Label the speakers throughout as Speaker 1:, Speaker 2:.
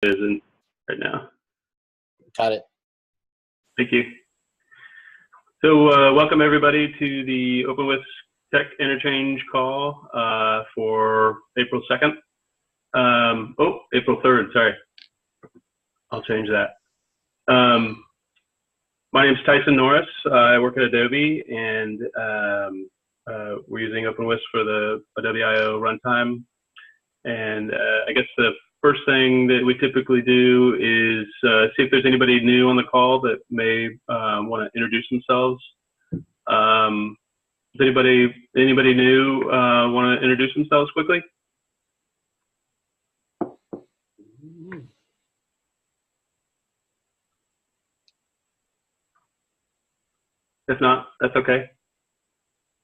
Speaker 1: isn't right now.
Speaker 2: Got it.
Speaker 1: Thank you. So welcome everybody to the OpenWhisk Tech Interchange call for April 2nd. April 3rd, sorry. I'll change that. My name is Tyson Norris. I work at Adobe, and we're using OpenWhisk for the Adobe I/O runtime. And I guess the first thing that we typically do is see if there's anybody new on the call that may want to introduce themselves. Does anybody new want to introduce themselves quickly? If not, that's okay.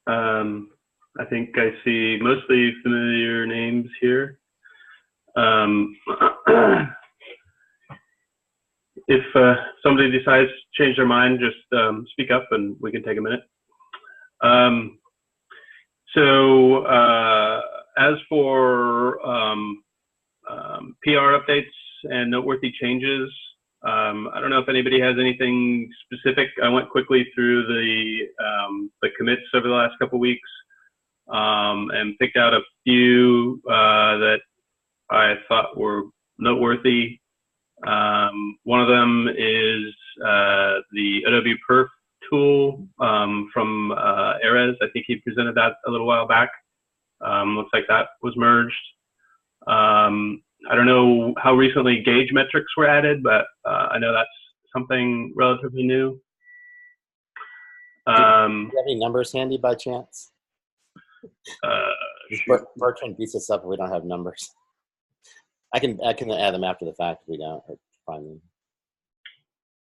Speaker 1: I think I see mostly familiar names here. If somebody decides to change their mind, just speak up and we can take a minute. As for PR updates and noteworthy changes, I don't know if anybody has anything specific. I went quickly through the commits over the last couple of weeks and picked out a few that I thought were noteworthy. One of them is the Adobe Perf tool from Erez. I think he presented that a little while back. Looks like that was merged. I don't know how recently gauge metrics were added, but I know that's something relatively new.
Speaker 2: Do you have any numbers handy by chance? Bertrand beats us up if we don't have numbers. I can add them after the fact if we don't, or find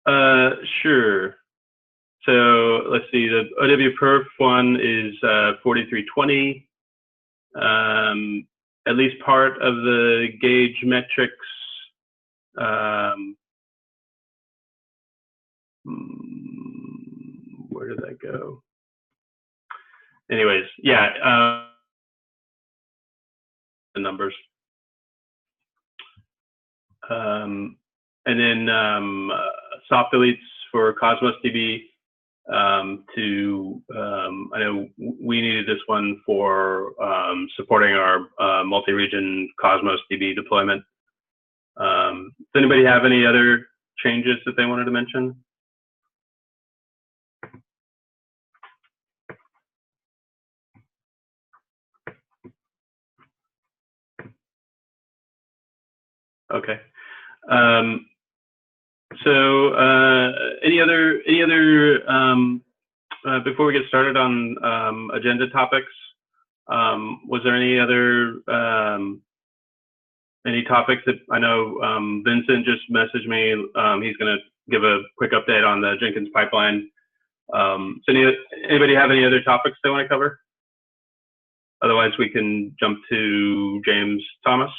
Speaker 2: them.
Speaker 1: Sure. So let's see, the OW Perf one is 4320. At least part of the gauge metrics, where did that go? Anyways, yeah, the numbers. And then soft deletes for Cosmos DB. I know we needed this one for supporting our multi-region Cosmos DB deployment. Does anybody have any other changes that they wanted to mention? Okay. Any other before we get started on agenda topics, was there any other any topics that I know Vincent just messaged me? He's going to give a quick update on the Jenkins pipeline. So anybody have any other topics they want to cover? Otherwise, we can jump to James Thomas.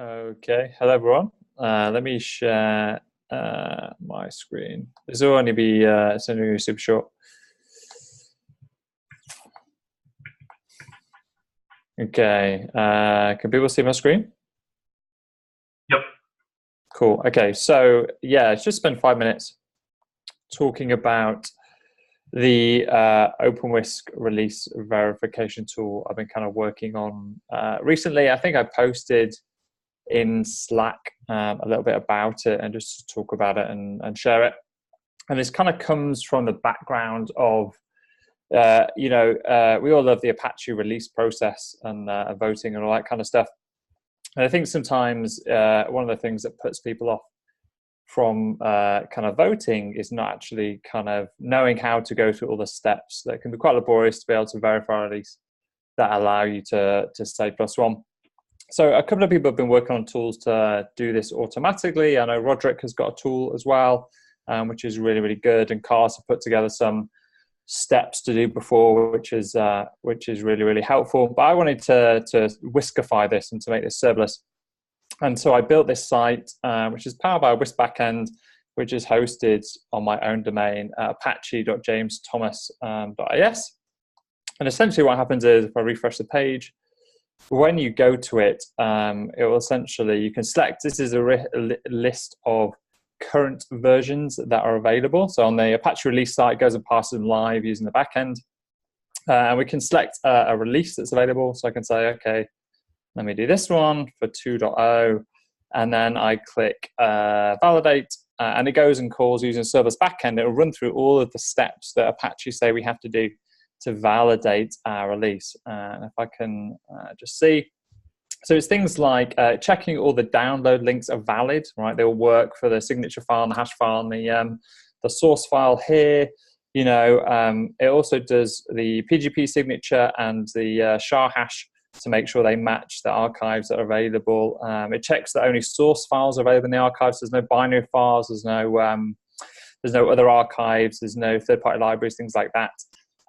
Speaker 3: Okay, hello everyone. Let me share my screen. This will only be it's only super short. Okay, can people see my screen?
Speaker 1: Yep.
Speaker 3: Cool. Okay, so yeah, just spend 5 minutes talking about the OpenWhisk release verification tool I've been kind of working on recently. I think I posted in Slack a little bit about it and just to talk about it and share it. And this kind of comes from the background of, we all love the Apache release process and voting and all that kind of stuff. And I think sometimes one of the things that puts people off from kind of voting is not actually kind of knowing how to go through all the steps that can be quite laborious to be able to verify a release that allow you to say +1. So a couple of people have been working on tools to do this automatically. I know Roderick has got a tool as well, which is really, really good. And Cars have put together some steps to do before, which is really, really helpful. But I wanted to whiskify this and to make this serverless. And so I built this site, which is powered by a Whisk backend, which is hosted on my own domain, apache.jamesthomas.is. And essentially what happens is if I refresh the page, when you go to it, it will essentially, you can select, this is a list of current versions that are available. So on the Apache release site, it goes and passes them live using the backend. And we can select a release that's available. So I can say, okay, let me do this one for 2.0. And then I click validate, and it goes and calls using serverless backend. It will run through all of the steps that Apache say we have to do to validate our release. And if I can just see, so it's things like checking all the download links are valid, right? They will work for the signature file and the hash file and the source file here. You know, it also does the PGP signature and the SHA hash to make sure they match the archives that are available. It checks that only source files are available in the archives. There's no binary files. There's no other archives. There's no third-party libraries, things like that.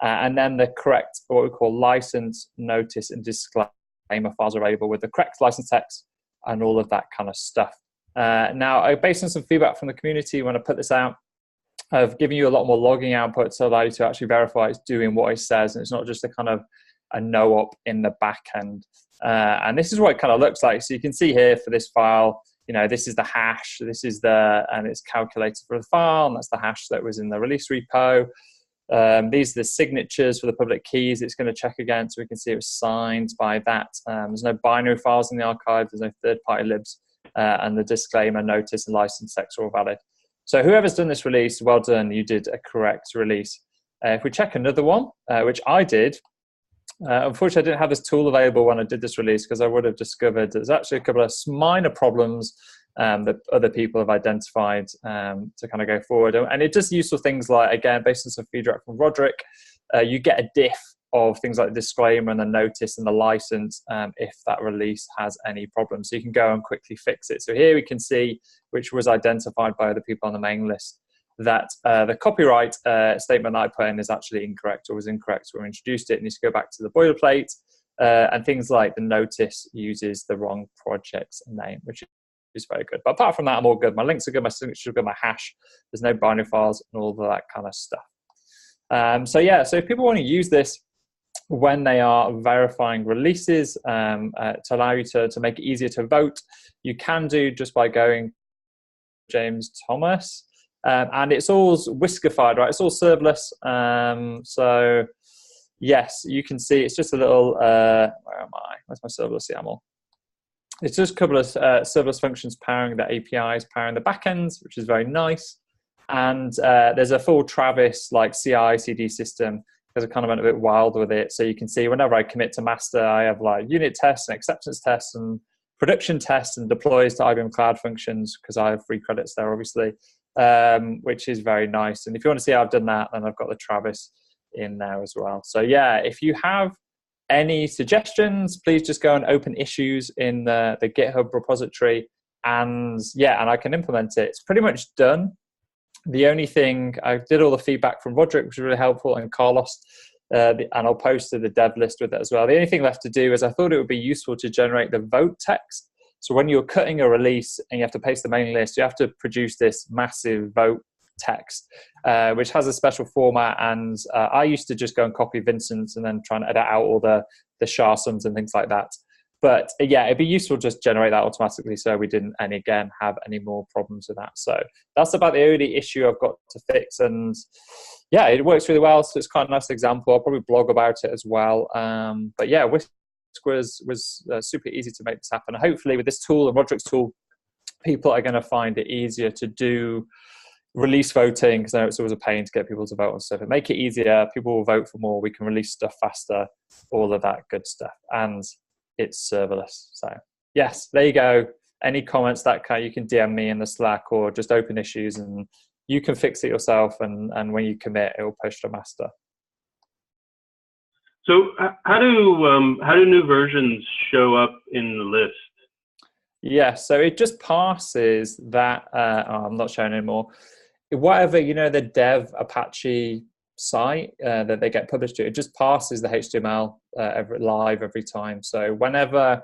Speaker 3: And then the correct, what we call license, notice, and disclaimer files are available with the correct license text and all of that kind of stuff. Now, based on some feedback from the community, when I put this out, I've given you a lot more logging output to allow you to actually verify it's doing what it says, and it's not just a kind of a no-op in the back end. And this is what it kind of looks like. So you can see here for this file, you know, this is the hash, this is and it's calculated for the file, and that's the hash that was in the release repo. These are the signatures for the public keys it's going to check against, so we can see it was signed by that. There's no binary files in the archive, there's no third-party libs, and the disclaimer, notice, and license text are all valid. So whoever's done this release, well done, you did a correct release. If we check another one, which I did, unfortunately I didn't have this tool available when I did this release, because I would have discovered there's actually a couple of minor problems that other people have identified to kind of go forward. And it does useful things like, again, based on some feedback from Roderick, you get a diff of things like the disclaimer and the notice and the license if that release has any problems. So you can go and quickly fix it. So here we can see, which was identified by other people on the mailing list, that the copyright statement that I put in is actually incorrect, or was incorrect when we introduced it. It needs to go back to the boilerplate, and things like the notice uses the wrong project's name, which is very good. But apart from that, I'm all good. My links are good, my signature are good, my hash, there's no binary files and all of that kind of stuff. So yeah, so if people want to use this when they are verifying releases to allow you to make it easier to vote, you can do just by going James Thomas. And it's all Whiskified, right? It's all serverless. So yes, you can see it's just a little, where am I? Where's my serverless YAML? It's just a couple of serverless functions powering the APIs, powering the backends, which is very nice. And there's a full Travis like CI/CD system, because I kind of went a bit wild with it. So you can see whenever I commit to master, I have like unit tests and acceptance tests and production tests and deploys to IBM Cloud Functions, because I have free credits there, obviously, which is very nice. And if you want to see how I've done that, then I've got the Travis in there as well. So yeah, if you have any suggestions, please just go and open issues in the GitHub repository, and yeah, and I can implement it. It's pretty much done. The only thing, I did all the feedback from Roderick, which was really helpful, and Carlos, and I'll post to the dev list with it as well. The only thing left to do is I thought it would be useful to generate the vote text. So when you're cutting a release and you have to paste the mailing list, you have to produce this massive vote text, which has a special format. And I used to just go and copy Vincent's and then try and edit out all the SHA sums and things like that. But yeah, it'd be useful to just generate that automatically, so we didn't, and again, have any more problems with that. So that's about the only issue I've got to fix. And yeah, it works really well. So it's quite a nice example. I'll probably blog about it as well. But yeah, Whisk was super easy to make this happen. And hopefully with this tool and Roderick's tool, people are going to find it easier to do release voting, because I know it's always a pain to get people to vote on stuff. And make it easier, people will vote for more, we can release stuff faster, all of that good stuff. And it's serverless. So yes, there you go. Any comments that you can DM me in the Slack, or just open issues and you can fix it yourself. And when you commit, it will push to master.
Speaker 1: So how do new versions show up in the list?
Speaker 3: Yeah, so it just passes that. I'm not showing anymore. Whatever, you know, the dev Apache site that they get published to, it just passes the HTML live every time. So whenever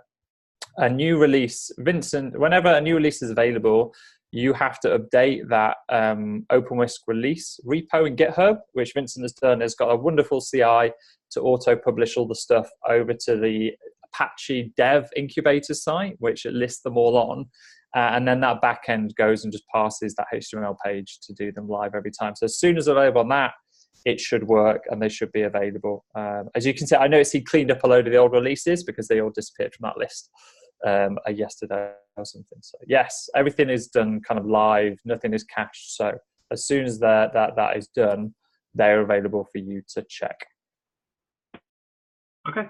Speaker 3: a new release, whenever a new release is available, you have to update that OpenWhisk release repo in GitHub, which Vincent has done. Has got a wonderful CI to auto-publish all the stuff over to the Apache dev incubator site, which it lists them all on. And then that backend goes and just passes that HTML page to do them live every time. So as soon as available on that, it should work and they should be available. As you can see, I noticed he cleaned up a load of the old releases because they all disappeared from that list yesterday or something. So yes, everything is done kind of live, nothing is cached. So as soon as that is done, they're available for you to check.
Speaker 1: Okay.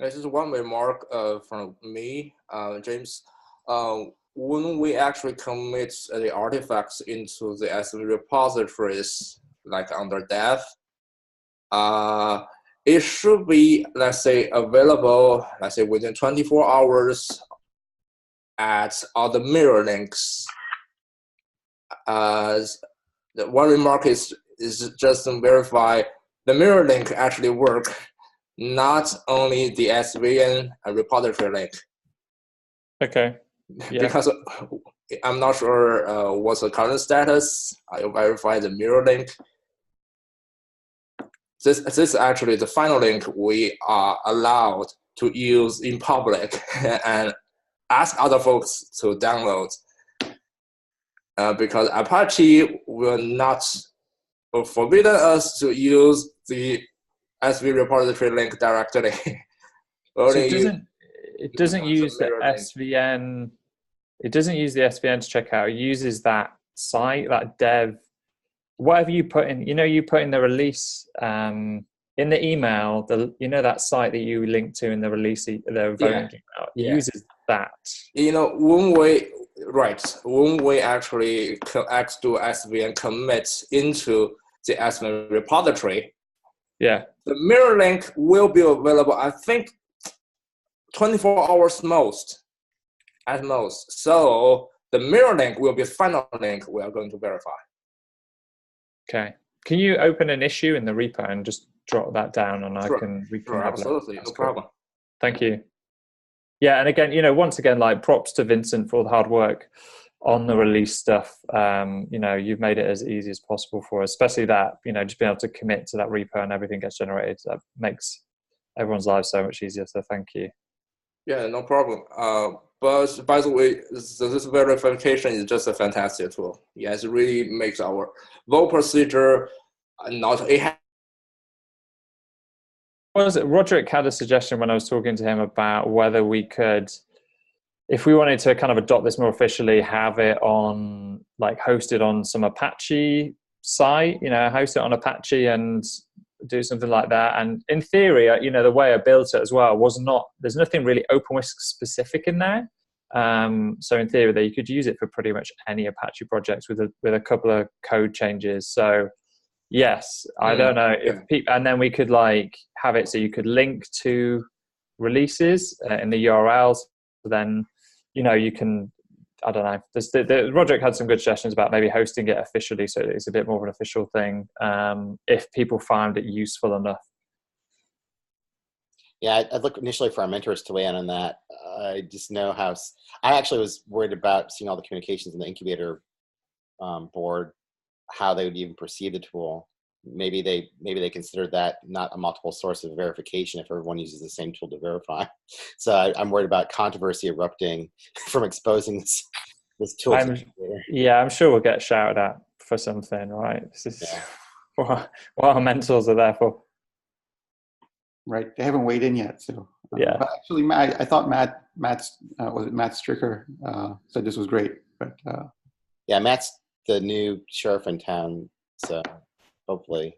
Speaker 4: This is one remark from me, James. When we actually commit the artifacts into the SV repositories, like under dev, it should be, let's say, available, let's say, within 24 hours at all the mirror links. The one remark is just to verify the mirror link actually work, not only the SVN repository link.
Speaker 3: Okay. Yeah.
Speaker 4: Because I'm not sure what's the current status. I verify the mirror link. This is actually the final link we are allowed to use in public and ask other folks to download. Because Apache will not forbidden us to use the SV repository link directly.
Speaker 3: So it doesn't use the SVN. It doesn't use the SVN to check out. It uses that site, that dev, whatever you put in. You know, you put in the release in the email. That site that you link to in the release, the voting email. It uses that. You know,
Speaker 4: when we actually do SVN commit into the SVN repository,
Speaker 3: the
Speaker 4: mirror link will be available, I think, 24 hours at most. So the mirror link will be the final link we are going to verify.
Speaker 3: Okay. Can you open an issue in the repo and just drop that down, and we can have
Speaker 4: absolutely, no problem.
Speaker 3: Thank you. Yeah, and again, once again, like props to Vincent for all the hard work on the release stuff. You've made it as easy as possible for us, especially that, just being able to commit to that repo and everything gets generated. That makes everyone's lives so much easier. So thank you.
Speaker 4: Yeah, no problem. But by the way, this verification is just a fantastic tool. Yeah, it really makes our vote procedure not a.
Speaker 3: Roderick had a suggestion when I was talking to him about whether we could, if we wanted to kind of adopt this more officially, have it on, like, hosted on some Apache site, host it on Apache and do something like that. And in theory, the way I built it as well there's nothing really OpenWhisk specific in there. So in theory, that you could use it for pretty much any Apache projects with a couple of code changes. So yes, I don't know if people, and then we could have it so you could link to releases in the URLs. So then, you can, I don't know. Roderick had some good suggestions about maybe hosting it officially, so it's a bit more of an official thing. If people found it useful enough.
Speaker 2: Yeah, I'd look initially for our mentors to weigh in on that. I just know how. I actually was worried about seeing all the communications in the incubator board, how they would even perceive the tool. Maybe they considered that not a multiple source of verification if everyone uses the same tool to verify. So I'm worried about controversy erupting from exposing this tool.
Speaker 3: I'm sure we'll get shouted at for something, right? This is what our mentors are there for.
Speaker 5: Right, they haven't weighed in yet. So but actually, I thought Matt Stricker said this was great. But
Speaker 2: Matt's the new sheriff in town, so. Hopefully.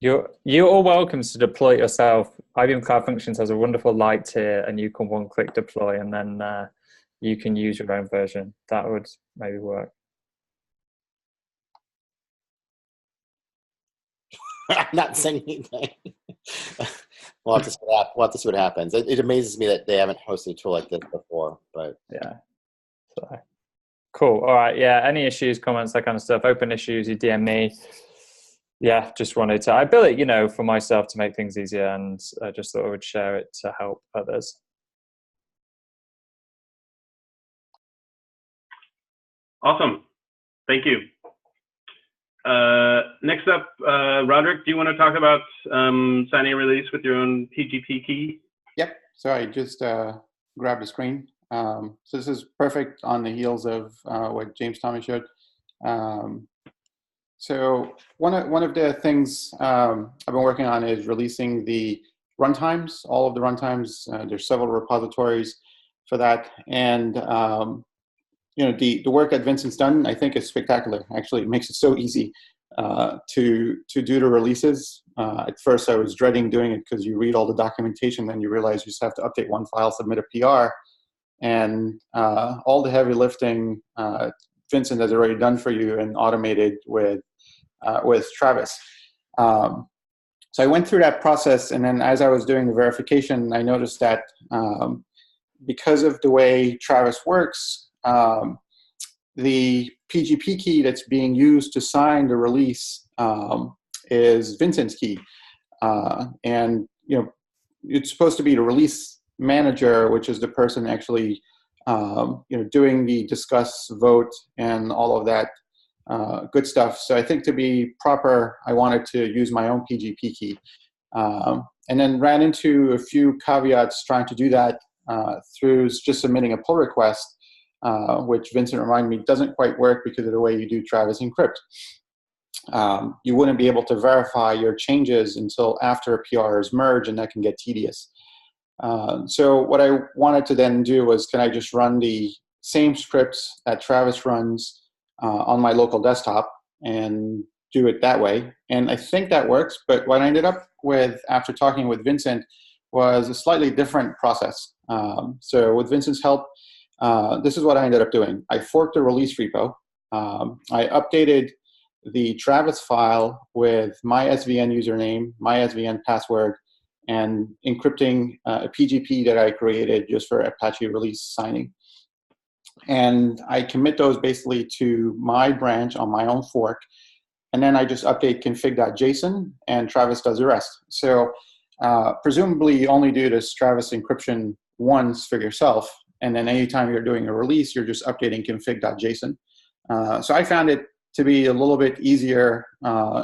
Speaker 3: You're all welcome to deploy it yourself. IBM Cloud Functions has a wonderful light tier, and you can one-click deploy, and then you can use your own version. That would maybe work.
Speaker 2: I'm not saying anything. We'll have to see what happens. It amazes me that they haven't hosted a tool like this before. But
Speaker 3: yeah. So cool. All right. Yeah. Any issues, comments, that kind of stuff. Open issues. You DM me. Yeah, just wanted to. I built it, for myself to make things easier, and I just thought I would share it to help others.
Speaker 1: Awesome, thank you. Next up, Roderick, do you want to talk about signing a release with your own PGP key?
Speaker 5: Yep. So I just grabbed the screen. So this is perfect on the heels of what James Thomas showed. So one of the things I've been working on is releasing the runtimes, all of the runtimes. There's several repositories for that, and the work that Vincent's done, I think, is spectacular. Actually, it makes it so easy to do the releases. At first, I was dreading doing it because you read all the documentation, then you realize you just have to update one file, submit a PR, and all the heavy lifting Vincent has already done for you and automated with Travis. So I went through that process, and then as I was doing the verification, I noticed that because of the way Travis works, the PGP key that's being used to sign the release is Vincent's key, and it's supposed to be the release manager, which is the person actually doing the discuss, vote, and all of that good stuff. So I think to be proper, I wanted to use my own PGP key, and then ran into a few caveats trying to do that through just submitting a pull request, which Vincent reminded me doesn't quite work because of the way you do Travis encrypt. You wouldn't be able to verify your changes until after a PR is merged, and that can get tedious. So what I wanted to then do was, can I just run the same scripts that Travis runs on my local desktop and do it that way? And I think that works, but what I ended up with after talking with Vincent was a slightly different process. So with Vincent's help, this is what I ended up doing. I forked the release repo. I updated the Travis file with my SVN username, my SVN password, and encrypting a PGP that I created just for Apache release signing. And I commit those basically to my branch on my own fork. And then I just update config.json, and Travis does the rest. So presumably you only do this Travis encryption once for yourself. And then anytime you're doing a release, you're just updating config.json. So I found it to be a little bit easier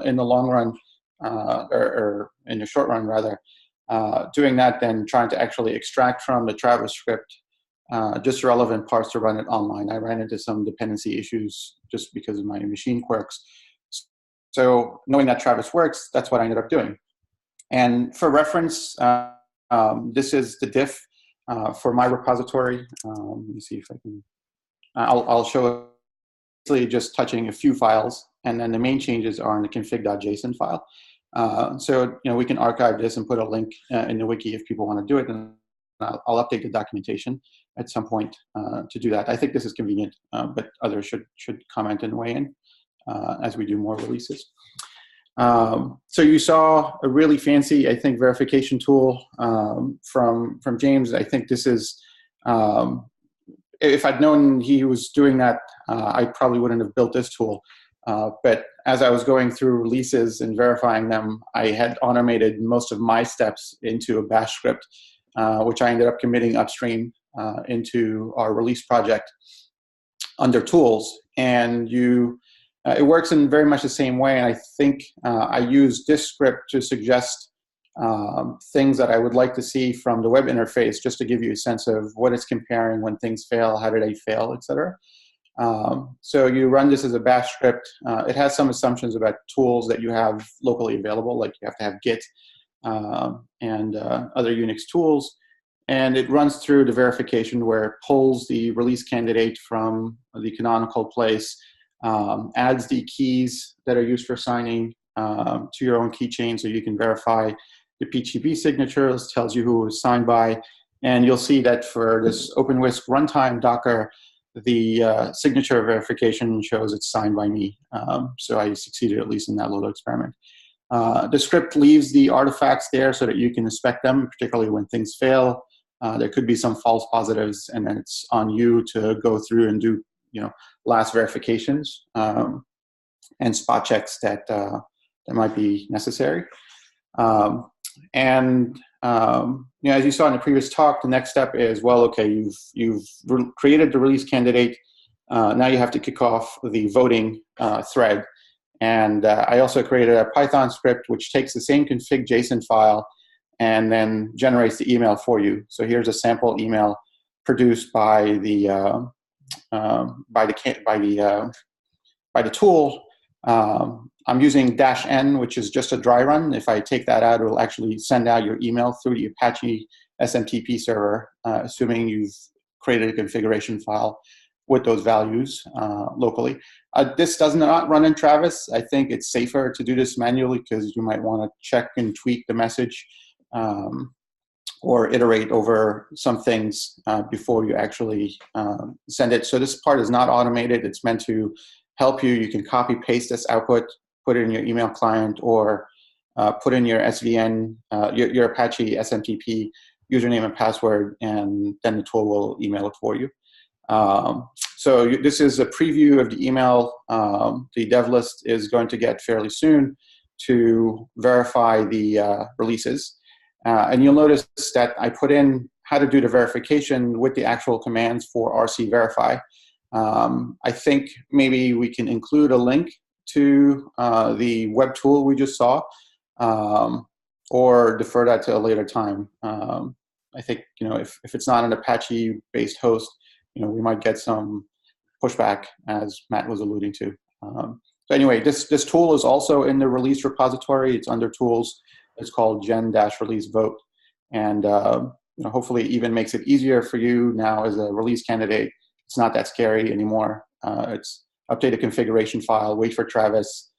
Speaker 5: in the long run, or in the short run rather, doing that than trying to actually extract from the Travis script just relevant parts to run it online. I ran into some dependency issues just because of my machine quirks. So knowing that Travis works, that's what I ended up doing. And for reference, this is the diff for my repository. Let me see if I can. I'll show basically just touching a few files, and then the main changes are in the config.json file. So we can archive this and put a link in the wiki if people want to do it, and I'll update the documentation at some point to do that. I think this is convenient, but others should comment and weigh in as we do more releases. So you saw a really fancy, I think, verification tool from James. I think this is, if I'd known he was doing that, I probably wouldn't have built this tool. But as I was going through releases and verifying them, I had automated most of my steps into a bash script, which I ended up committing upstream into our release project under tools. And it works in very much the same way. And I think I used this script to suggest things that I would like to see from the web interface, just to give you a sense of what it's comparing when things fail, how do they fail, et cetera. So you run this as a bash script. It has some assumptions about tools that you have locally available, like you have to have Git and other Unix tools. And it runs through the verification where it pulls the release candidate from the canonical place, adds the keys that are used for signing to your own keychain so you can verify the PGP signatures, tells you who it was signed by. And you'll see that for this OpenWhisk runtime Docker, the signature verification shows it's signed by me. So I succeeded at least in that little experiment. The script leaves the artifacts there so that you can inspect them, particularly when things fail. There could be some false positives, and then it's on you to go through and do last verifications and spot checks that might be necessary. As you saw in the previous talk, the next step is, well, okay, you've created the release candidate. Now you have to kick off the voting thread. And I also created a Python script which takes the same config.json file and then generates the email for you. So here's a sample email produced by the tool. I'm using -n, which is just a dry run. If I take that out, it will actually send out your email through the Apache SMTP server, assuming you've created a configuration file with those values locally. This does not run in Travis. I think it's safer to do this manually because you might want to check and tweak the message or iterate over some things before you actually send it. So this part is not automated. It's meant to help you. You can copy paste this output, put it in your email client, or put in your SVN, your Apache SMTP username and password, and then the tool will email it for you. So this is a preview of the email the dev list is going to get fairly soon to verify the releases. And you'll notice that I put in how to do the verification with the actual commands for RC verify. I think maybe we can include a link to the web tool we just saw, or defer that to a later time. I think, if it's not an Apache-based host, we might get some pushback, as Matt was alluding to. So anyway, this tool is also in the release repository. It's under tools. It's called gen-release vote. And hopefully it even makes it easier for you now as a release candidate. It's not that scary anymore. It's update a configuration file, wait for Travis,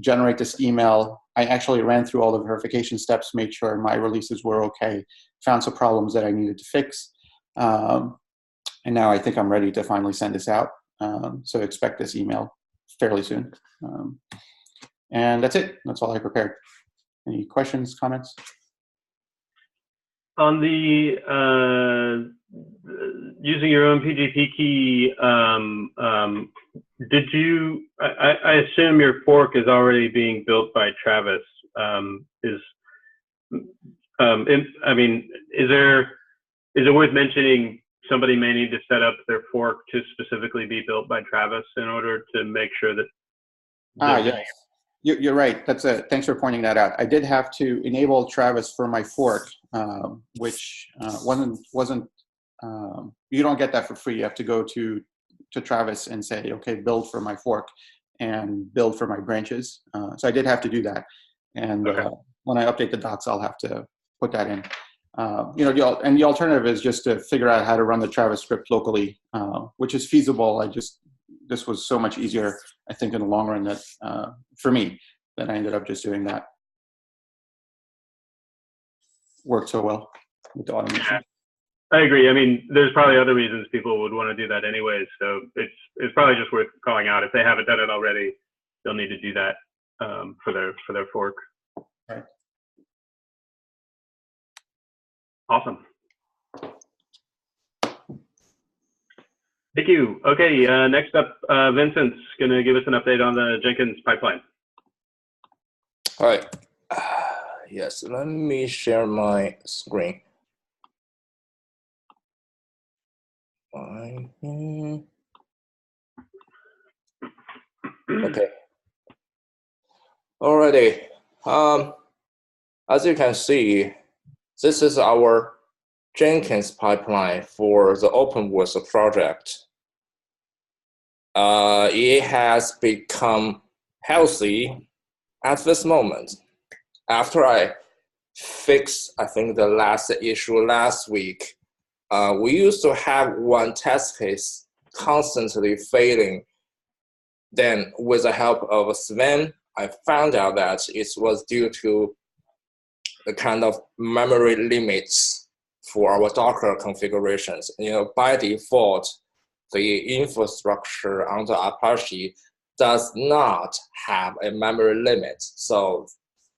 Speaker 5: generate this email. I actually ran through all the verification steps, made sure my releases were okay, found some problems that I needed to fix. And now I think I'm ready to finally send this out. So expect this email fairly soon. And that's it. That's all I prepared. Any questions, comments?
Speaker 1: On the using your own PGP key, did you? I assume your fork is already being built by Travis. Is it worth mentioning somebody may need to set up their fork to specifically be built by Travis in order to make sure that?
Speaker 5: Yes. You're right. Thanks for pointing that out. I did have to enable Travis for my fork, which wasn't. You don't get that for free. You have to go to Travis and say, okay, build for my fork and build for my branches. So I did have to do that. And okay. When I update the docs, I'll have to put that in. And the alternative is just to figure out how to run the Travis script locally, which is feasible. This was so much easier, I think, in the long run that for me, that I ended up just doing that. Worked so well with the automation.
Speaker 1: I agree. I mean, there's probably other reasons people would want to do that anyways. So it's probably just worth calling out. If they haven't done it already, they'll need to do that for their fork.
Speaker 5: Right.
Speaker 1: Awesome. Thank you. Okay, next up, Vincent's going to give us an update on the Jenkins pipeline.
Speaker 4: All right. Yes, let me share my screen. Okay. Alrighty. As you can see, this is our Jenkins pipeline for the OpenWhisk project. It has become healthy at this moment. After I fixed, I think, the last issue last week, we used to have one test case constantly failing. Then with the help of Sven, I found out that it was due to the kind of memory limits for our Docker configurations. By default, the infrastructure on the Apache does not have a memory limit, so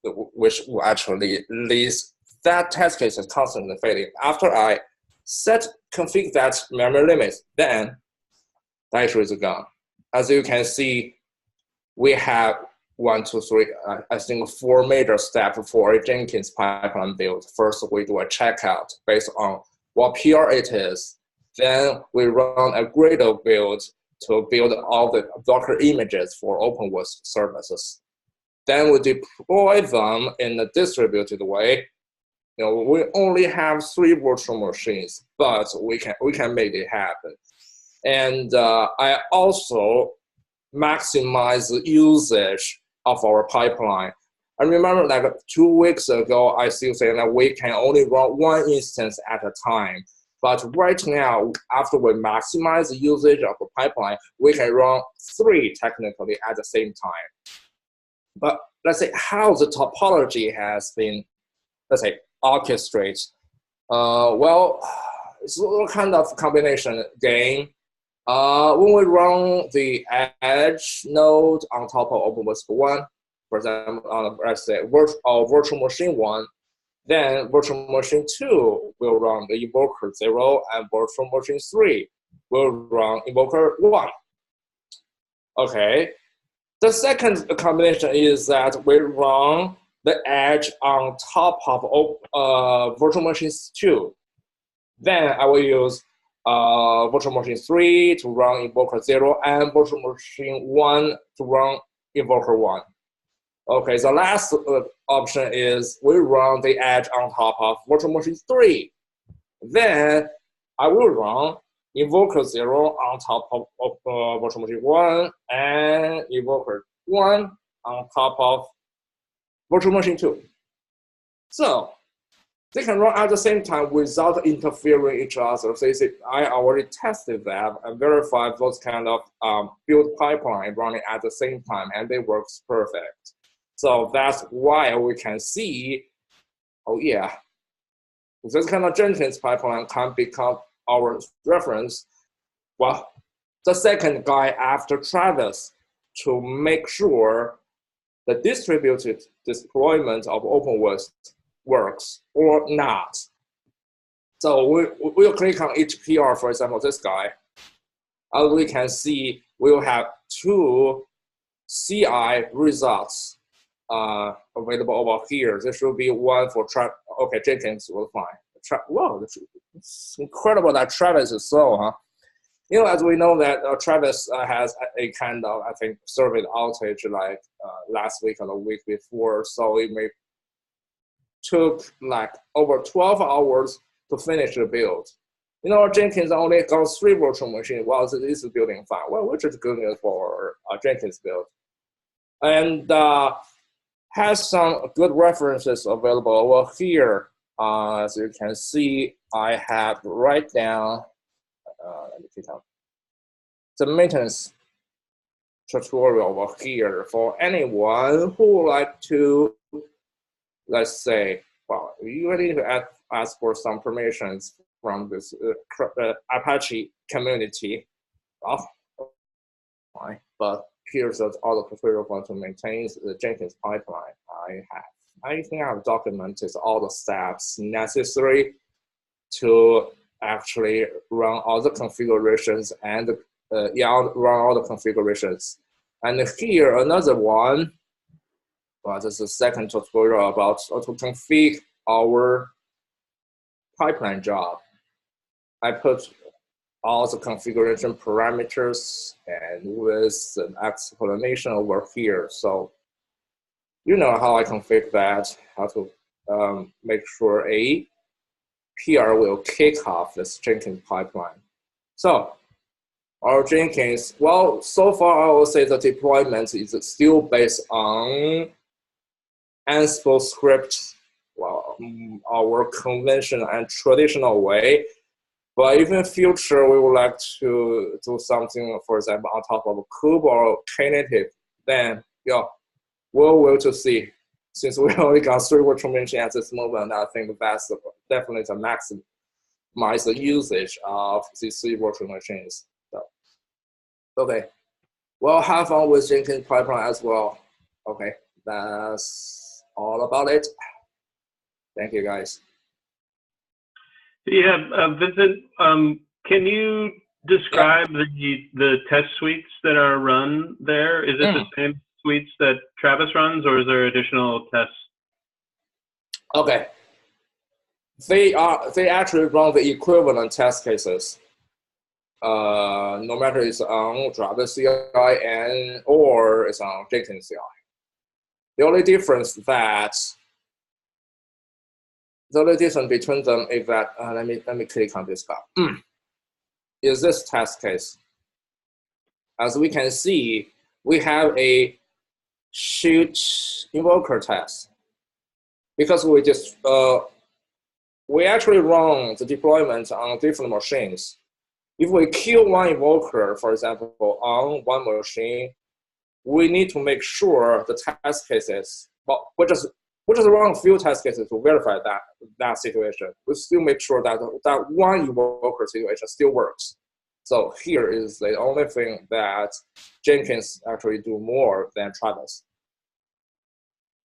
Speaker 4: which actually leads that test case is constantly failing. After I configure that memory limit, then the issue is gone. As you can see, we have 4 major steps for a Jenkins pipeline build. First, we do a checkout based on what PR it is. Then we run a Gradle build to build all the Docker images for OpenWhisk services. then we deploy them in a distributed way. We only have 3 virtual machines, but we can make it happen. And I also maximize the usage of our pipeline. I remember like 2 weeks ago, I still say that we can only run 1 instance at a time. But right now, after we maximize the usage of the pipeline, we can run 3 technically at the same time. But let's say how the topology has been, let's say, orchestrated. Well, it's a kind of combination game. When we run the edge node on top of OpenWhisk 1, for example, on let's say virtual machine 1, then virtual machine 2 will run the invoker 0, and virtual machine 3 will run invoker 1. Okay. The second combination is that we run the edge on top of virtual machine 2. Then I will use virtual machine 3 to run invoker 0 and virtual machine 1 to run invoker 1. Okay, the last option is we run the edge on top of virtual machine 3. Then I will run invoker 0 on top of virtual machine 1 and invoker 1 on top of virtual machine 2. So they can run at the same time without interfering each other. So I already tested that and verified those kind of build pipeline running at the same time, and it works perfect. So that's why we can see, oh yeah, this kind of Jenkins pipeline can become our reference. Well, the second guy after Travis to make sure the distributed deployment of OpenWhisk works or not. So we'll click on each PR, for example, this guy, and we can see we'll have 2 CI results available over here. There should be one for okay, Jenkins will find. Wow, it's incredible that Travis is slow, huh? As we know that Travis has a kind of, I think, service outage like last week or the week before, so it may took like over 12 hours to finish the build. Jenkins only got 3 virtual machines while this is building fine. Well, which is good news for Jenkins build. And has some good references available over here. As you can see, I have right down, let me click on the maintenance tutorial over here for anyone who would like to, let's say, well, you need to ask for some permissions from this Apache community. Well, fine, but here's all the tutorial for to maintain the Jenkins pipeline I think I've documented all the steps necessary to actually run all the configurations and run all the configurations. And here another one. Well, this is the second tutorial about how to configure our pipeline job. I put all the configuration parameters and with an explanation over here. So you know how I configure that, how to make sure a PR will kick off this Jenkins pipeline. So our Jenkins, well, so far I will say the deployment is still based on Ansible script, well, our conventional and traditional way. But if in future we would like to do something, for example, on top of Kube or Knative, then we'll wait to see. Since we only got 3 virtual machines at this moment, I think that's definitely to maximize the usage of these 3 virtual machines. So, okay, well, have fun with Jenkins pipeline as well. Okay, that's all about it. Thank you, guys.
Speaker 1: Yeah, Vincent, can you describe the test suites that are run there? Is it the same suites that Travis runs, or is there additional tests?
Speaker 4: Okay, they actually run the equivalent test cases. No matter it's on Travis CI or it's on Jenkins CI. The only difference between them is that let me click on this guy. Is this test case? As we can see, we have a shoot invoker test because we actually run the deployment on different machines. If we kill one invoker, for example, on one machine, we need to make sure the test cases, but we just run a few test cases to verify that situation. We still make sure that that one invoker situation still works. So here is the only thing that Jenkins actually do more than Travis.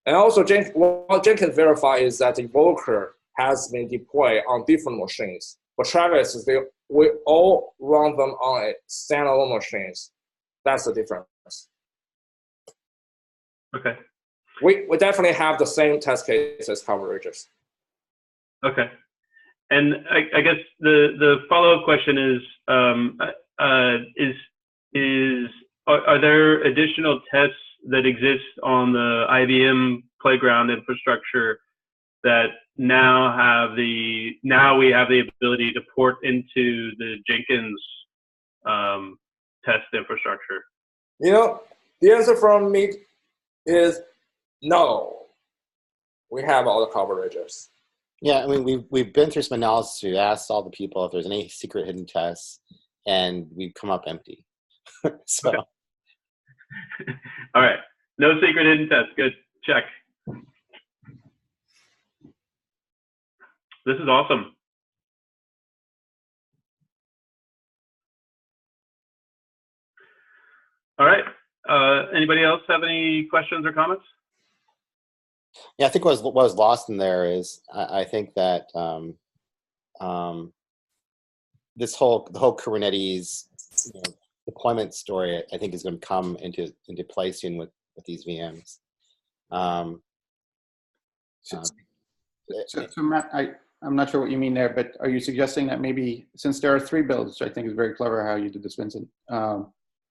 Speaker 4: And also, what Jenkins verify is that the invoker has been deployed on different machines. For Travis, we all run them on a standalone machines. That's the difference.
Speaker 1: Okay.
Speaker 4: We definitely have the same test cases coverages.
Speaker 1: Okay. And I guess the follow-up question is, are there additional tests that exist on the IBM Playground infrastructure that now we have the ability to port into the Jenkins test infrastructure?
Speaker 4: The answer from me is no. We have all the coverages.
Speaker 2: Yeah, I mean, we've been through some analysis. We've asked all the people if there's any secret hidden tests, and we've come up empty. So,
Speaker 1: okay. All right, no secret hidden tests. Good, check. This is awesome. All right. Anybody else have any questions or comments?
Speaker 2: Yeah, I think what was lost in there is I think that the whole Kubernetes deployment story, I think, is going to come into play soon with these VMs.
Speaker 5: So Matt, I'm not sure what you mean there, but are you suggesting that maybe since there are 3 builds, which I think is very clever how you did this, Vincent,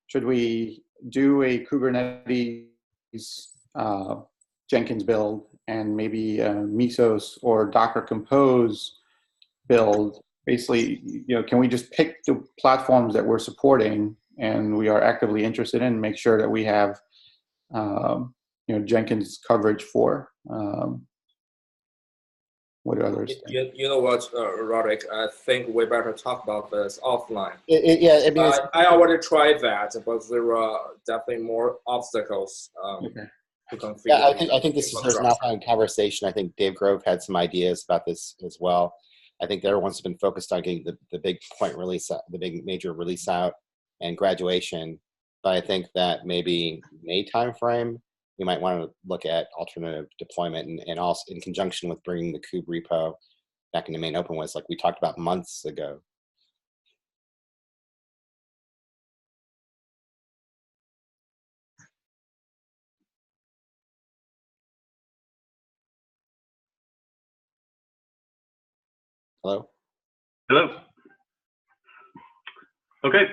Speaker 5: should we do a Kubernetes Jenkins build and maybe Mesos or Docker Compose build? Basically, can we just pick the platforms that we're supporting and we are actively interested in, make sure that we have Jenkins coverage for? What do others think?
Speaker 4: You know what, Roderick? I think we better talk about this offline.
Speaker 2: I
Speaker 4: already tried that, but there are definitely more obstacles.
Speaker 5: Okay.
Speaker 2: Yeah, I think there's an offline conversation. I think Dave Grove had some ideas about this as well. I think everyone's been focused on getting the big point release, the big major release out, and graduation. But I think that maybe May timeframe, we might want to look at alternative deployment and also in conjunction with bringing the kube repo back into main OpenWhisk, like we talked about months ago. Hello?
Speaker 1: Hello. Okay.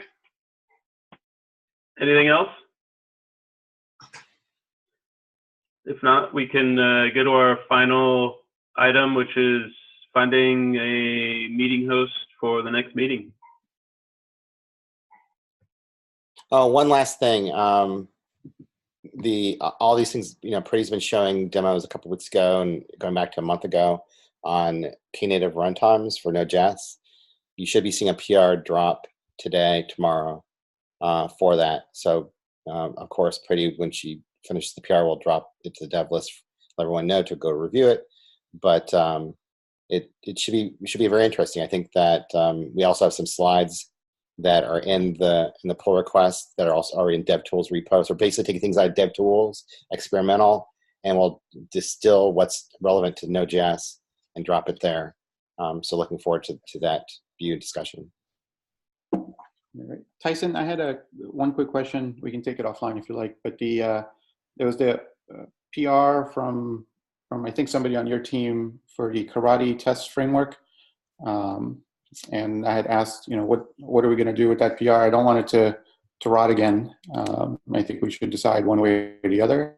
Speaker 1: Anything else? If not, we can go to our final item, which is finding a meeting host for the next meeting.
Speaker 2: Oh, one last thing. All these things, Pretty's been showing demos a couple weeks ago and going back to a month ago on Knative runtimes for Node.js. You should be seeing a PR drop today, tomorrow for that. So, of course, Pretty, when she finishes the PR, will drop it to the dev list, let everyone know to go review it. But it should be very interesting. I think that we also have some slides that are in the pull request that are also already in DevTools repo. So we're basically taking things out of DevTools, experimental, and we'll distill what's relevant to Node.js and drop it there. So looking forward to that view and discussion.
Speaker 5: All right. Tyson, I had one quick question. We can take it offline if you like. But there was the PR from I think somebody on your team for the karate test framework. And I had asked, what are we going to do with that PR? I don't want it to rot again. I think we should decide one way or the other.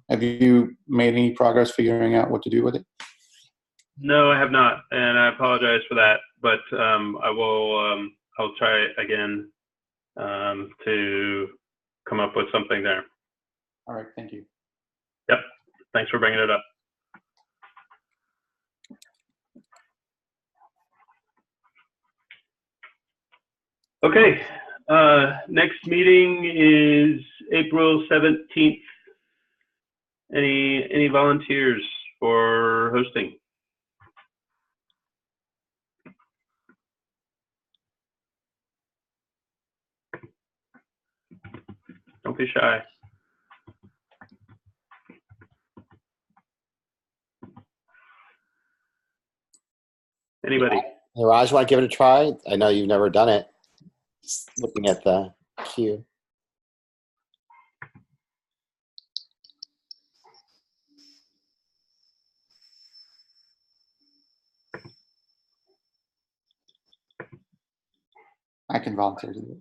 Speaker 5: Have you made any progress figuring out what to do with it?
Speaker 1: No, I have not, and I apologize for that. But I will. I'll try again to come up with something there.
Speaker 5: All right, thank you.
Speaker 1: Yep. Thanks for bringing it up. Okay. Next meeting is April 17th. Any volunteers for hosting? Don't be shy. Anybody?
Speaker 2: Hey, Raj, want to give it a try? I know you've never done it. Just looking at the queue.
Speaker 5: I can volunteer to do it.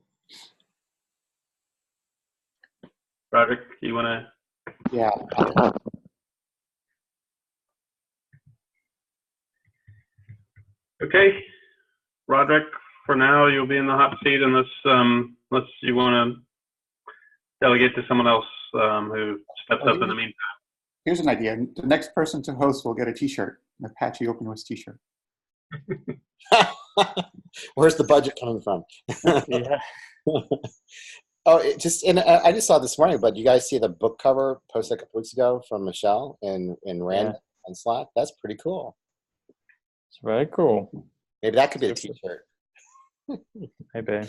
Speaker 1: Roderick, do you want to?
Speaker 5: Yeah.
Speaker 1: Okay. Roderick, for now, you'll be in the hot seat unless you want to delegate to someone else who steps up in the meantime.
Speaker 5: Here's an idea. The next person to host will get a T-shirt, an Apache OpenWhisk T-shirt.
Speaker 2: Where's the budget coming from?
Speaker 3: Yeah.
Speaker 2: Oh, I just saw this morning, but you guys see the book cover posted a couple weeks ago from Michelle in Rand on Slack? That's pretty cool.
Speaker 3: It's very cool.
Speaker 2: Maybe that could be a T-shirt.
Speaker 3: Maybe.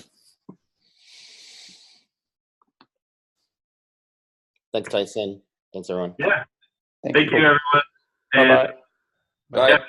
Speaker 2: Thanks, Tyson. Thanks, everyone.
Speaker 1: Yeah.
Speaker 5: Thank
Speaker 1: Thank you, everyone.
Speaker 3: Bye-bye.
Speaker 1: And,
Speaker 4: Bye.
Speaker 1: yeah,